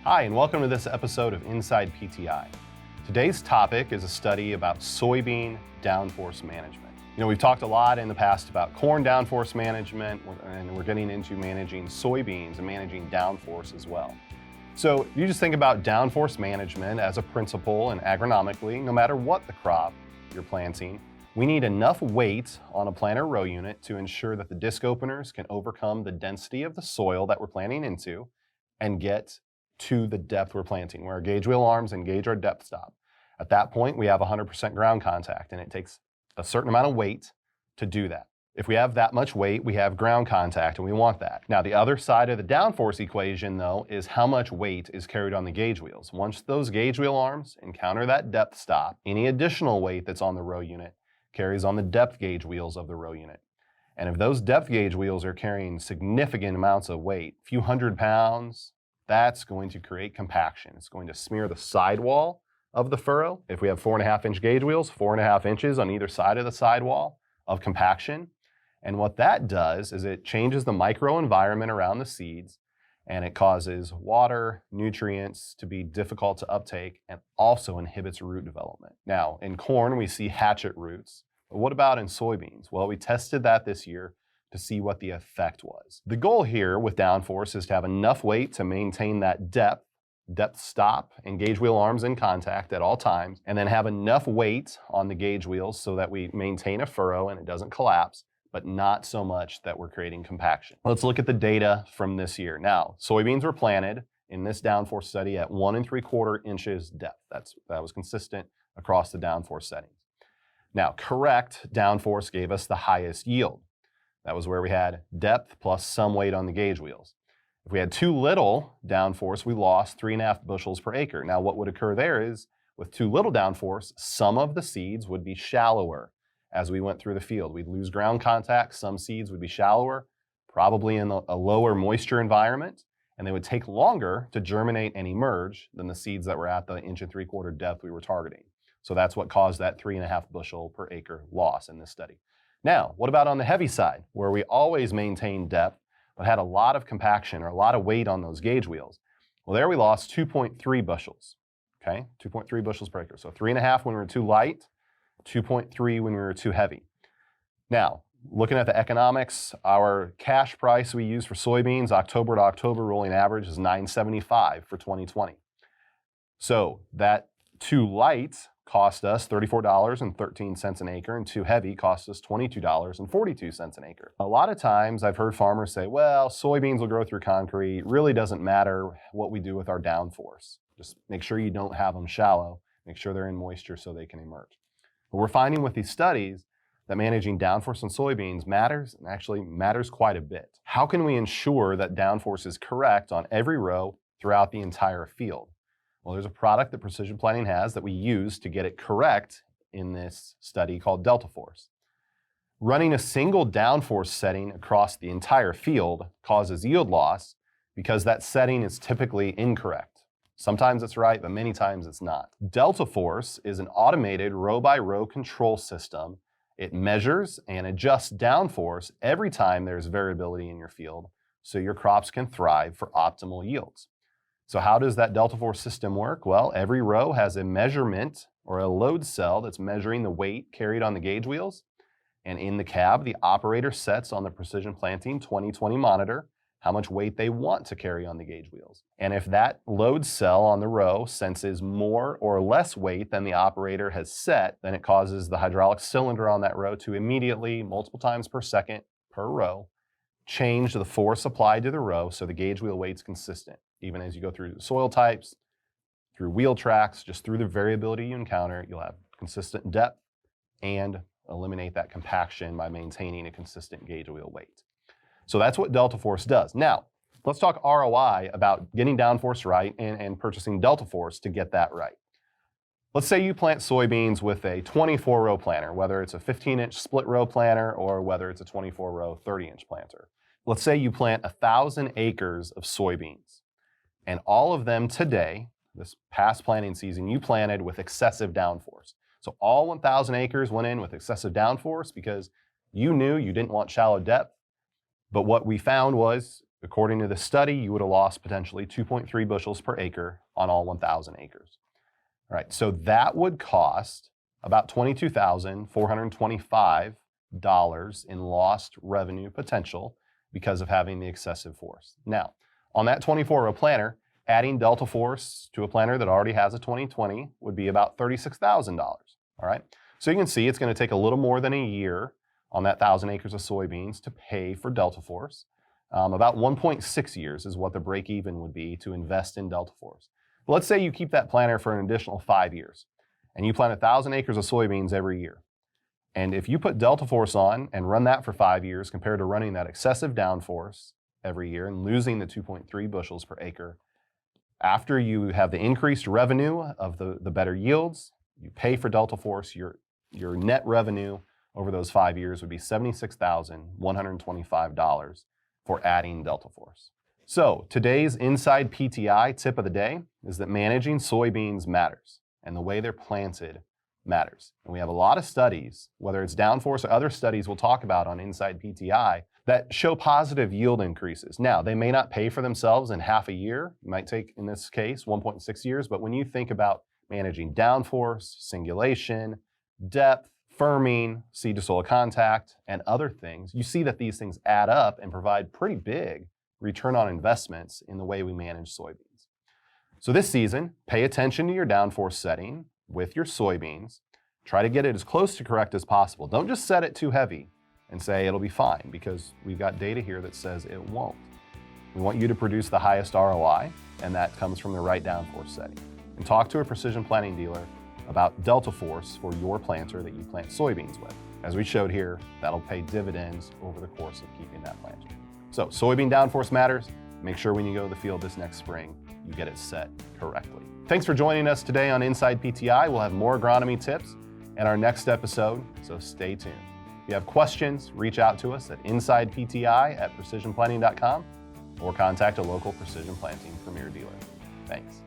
Hi, and welcome to this episode of InsidePTI. Today's topic is a study about soybean downforce management. We've talked a lot in the past about corn downforce management, and we're getting into managing soybeans and managing downforce as well. So you just think about downforce management as a principle, and agronomically, no matter what the crop you're planting, we need enough weight on a planter row unit to ensure that the disc openers can overcome the density of the soil that we're planting into and get to the depth we're planting, where our gauge wheel arms engage our depth stop. At that point, we have 100% ground contact, and it takes a certain amount of weight to do that. If we have that much weight, we have ground contact, and we want that. Now, the other side of the downforce equation, though, is how much weight is carried on the gauge wheels. Once those gauge wheel arms encounter that depth stop, any additional weight that's on the row unit carries on the depth gauge wheels of the row unit. And if those depth gauge wheels are carrying significant amounts of weight, a few hundred pounds, that's going to create compaction. It's going to smear the sidewall of the furrow. If we have 4.5-inch gauge wheels, 4.5 inches on either side of the sidewall of compaction. And what that does is it changes the microenvironment around the seeds, and it causes water, nutrients to be difficult to uptake, and also inhibits root development. Now, in corn, we see hatchet roots. But what about in soybeans? Well, we tested that this year to see what the effect was. The goal here with downforce is to have enough weight to maintain that depth stop, and gauge wheel arms in contact at all times, and then have enough weight on the gauge wheels so that we maintain a furrow and it doesn't collapse, but not so much that we're creating compaction. Let's look at the data from this year. Now, soybeans were planted in this downforce study at 1 3/4 inches depth. That was consistent across the downforce settings. Now, correct downforce gave us the highest yield. That was where we had depth plus some weight on the gauge wheels. If we had too little downforce, we lost 3.5 bushels per acre. Now, what would occur there is, with too little downforce, some of the seeds would be shallower as we went through the field. We'd lose ground contact. Some seeds would be shallower, probably in a lower moisture environment, and they would take longer to germinate and emerge than the seeds that were at the 1 3/4 depth we were targeting. So that's what caused that 3.5 bushel per acre loss in this study. Now, what about on the heavy side, where we always maintained depth, but had a lot of compaction or a lot of weight on those gauge wheels? Well, there we lost 2.3 bushels, okay? 2.3 bushels per acre. So 3.5 when we were too light, 2.3 when we were too heavy. Now, looking at the economics, our cash price we use for soybeans, October to October rolling average, is $9.75 for 2020. So that too light cost us $34.13 an acre, and too heavy cost us $22.42 an acre. A lot of times I've heard farmers say, well, soybeans will grow through concrete. It really doesn't matter what we do with our downforce. Just make sure you don't have them shallow. Make sure they're in moisture so they can emerge. But we're finding with these studies that managing downforce in soybeans matters, and actually matters quite a bit. How can we ensure that downforce is correct on every row throughout the entire field? Well, there's a product that Precision Planting has that we use to get it correct in this study called DeltaForce. Running a single downforce setting across the entire field causes yield loss because that setting is typically incorrect. Sometimes it's right, but many times it's not. DeltaForce is an automated row-by-row control system. It measures and adjusts downforce every time there's variability in your field, so your crops can thrive for optimal yields. So how does that DeltaForce system work? Well, every row has a measurement or a load cell that's measuring the weight carried on the gauge wheels. And in the cab, the operator sets on the Precision Planting 2020 monitor how much weight they want to carry on the gauge wheels. And if that load cell on the row senses more or less weight than the operator has set, then it causes the hydraulic cylinder on that row to immediately, multiple times per second per row, change the force applied to the row so the gauge wheel weight's consistent. Even as you go through soil types, through wheel tracks, just through the variability you encounter, you'll have consistent depth and eliminate that compaction by maintaining a consistent gauge wheel weight. So that's what DeltaForce does. Now, let's talk ROI about getting downforce right and purchasing DeltaForce to get that right. Let's say you plant soybeans with a 24-row planter, whether it's a 15-inch split row planter or whether it's a 24-row 30-inch planter. Let's say you plant 1,000 acres of soybeans, and all of them today, this past planting season, you planted with excessive downforce. So all 1,000 acres went in with excessive downforce because you knew you didn't want shallow depth. But what we found was According to the study, you would have lost potentially 2.3 bushels per acre on all 1,000 acres. All right, so that would cost about $22,425 in lost revenue potential because of having the excessive force. Now, on that 24-row planter, adding DeltaForce to a planter that already has a 2020 would be about $36,000. All right, so you can see it's going to take a little more than a year on that 1,000 acres of soybeans to pay for DeltaForce. About 1.6 years is what the break-even would be to invest in DeltaForce. But let's say you keep that planter for an additional 5 years, and you plant 1,000 acres of soybeans every year. And if you put DeltaForce on and run that for 5 years compared to running that excessive downforce every year and losing the 2.3 bushels per acre, after you have the increased revenue of the better yields, you pay for DeltaForce, your net revenue over those 5 years would be $76,125 for adding DeltaForce. So today's Inside PTI tip of the day is that managing soybeans matters, and the way they're planted matters. And we have a lot of studies, whether it's Downforce or other studies we'll talk about on Inside PTI, that show positive yield increases. Now, they may not pay for themselves in half a year. It might take, in this case, 1.6 years. But when you think about managing downforce, singulation, depth, firming, seed to soil contact, and other things, you see that these things add up and provide pretty big return on investments in the way we manage soybeans. So this season, pay attention to your downforce setting with your soybeans. Try to get it as close to correct as possible. Don't just set it too heavy and say it'll be fine, because we've got data here that says it won't. We want you to produce the highest ROI, and that comes from the right downforce setting. And talk to a precision planting dealer about DeltaForce for your planter that you plant soybeans with. As we showed here, that'll pay dividends over the course of keeping that planter. So soybean downforce matters. Make sure when you go to the field this next spring, you get it set correctly. Thanks for joining us today on Inside PTI. We'll have more agronomy tips in our next episode, so stay tuned. If you have questions, reach out to us at InsidePTI@precisionplanting.com or contact a local Precision Planting Premier dealer. Thanks.